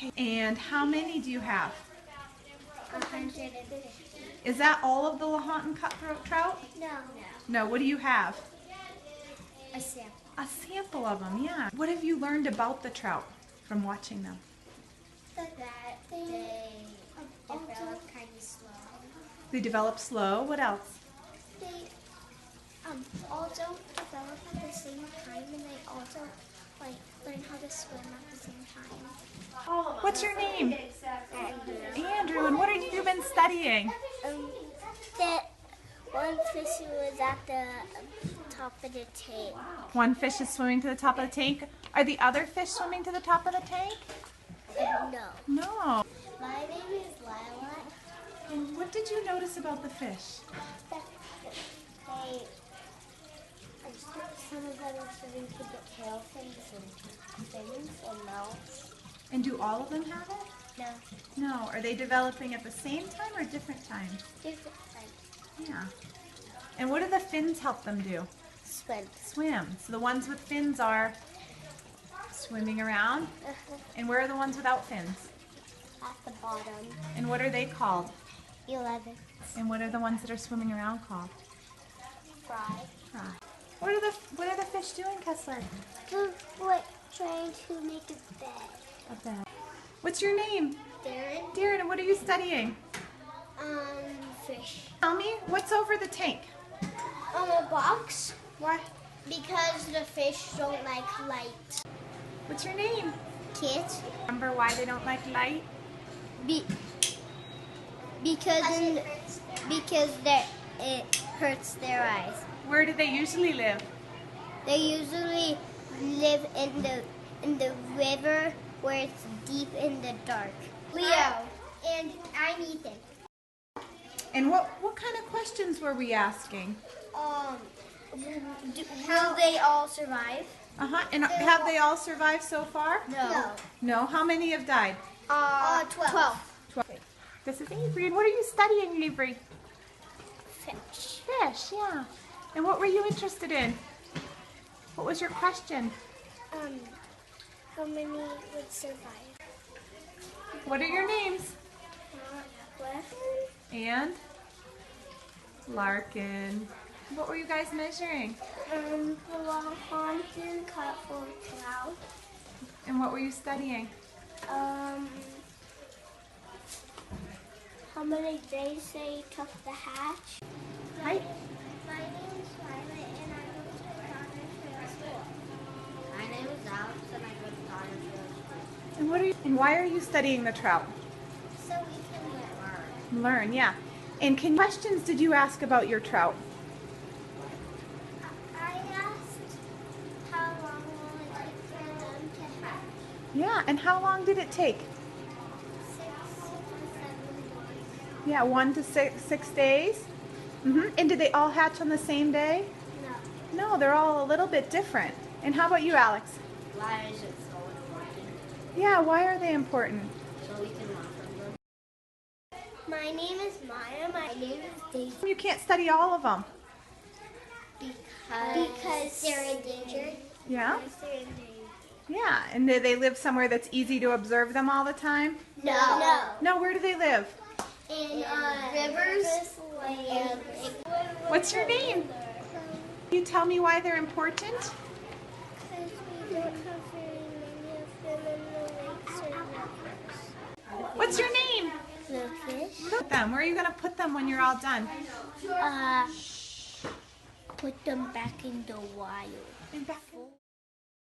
Okay. And how many do you have? 150. Is that all of the Lahontan Cutthroat Trout? No. No, what do you have? A sample. A sample of them, yeah. What have you learned about the trout from watching them? That they develop kind of slow. They develop slow. What else? They also develop at the same time, and they also learn how to swim at the same time. What's your name? Andrew. And what have you been studying? That one fish was at the top of the tank. One fish is swimming to the top of the tank. Are the other fish swimming to the top of the tank? No. No. My name is Lila. And what did you notice about the fish? Some of them are swimming to get tail fins and fins and mouths. And do all of them have it? No. No. Are they developing at the same time or different times? Different types. Yeah. And what do the fins help them do? Swim. Swim. So the ones with fins are swimming around. And where are the ones without fins? At the bottom. And what are they called? 11. And what are the ones that are swimming around called? Fry. Fry. What are the fish doing, Kessler? Trying to make a bed. A bed. What's your name? Darren. Darren, and what are you studying? Fish. Tell me, what's over the tank? A box. Why? Because the fish don't like light. What's your name? Kit. Remember why they don't like light? Because it hurts their eyes. Where do they usually live? They usually live in the river where it's deep in the dark. Leo. And I'm Ethan. And what kind of questions were we asking? Will they all survive? And have they all survived so far? No. No? How many have died? 12. 12. This is Avery. And what are you studying, Avery? Fish. Fish, yeah. And what were you interested in? What was your question? How many would survive? What are your names? Cliff. And Larkin. What were you guys measuring? The Lahontan Cutthroat Trout. And what were you studying? How many days they took to hatch? Hi. My name is Violet, and I go to Lahontan School. My name is Alex, and I go to Lahontan School. And why are you studying the trout? So we can learn. Learn, yeah. And questions did you ask about your trout? I asked how long will it take for them to hatch? Yeah, and how long did it take? 6 or 7 days. Yeah, 1 to 6 days. And did they all hatch on the same day? No. No, they're all a little bit different. And how about you, Alex? Why is it so important? Yeah, why are they important? So we can learn from them. My name is Maya. My name is Daisy. You can't study all of them. Because they're endangered. Yeah? Because they're endangered. Yeah, and do they live somewhere that's easy to observe them all the time? No. No, where do they live? In rivers. And What's your name? Can you tell me why they're important? because we don't have very many of them in the lakes or rivers. What's your name? The fish? Put them. Where are you going to put them when you're all done? Put them back in the wild. In back.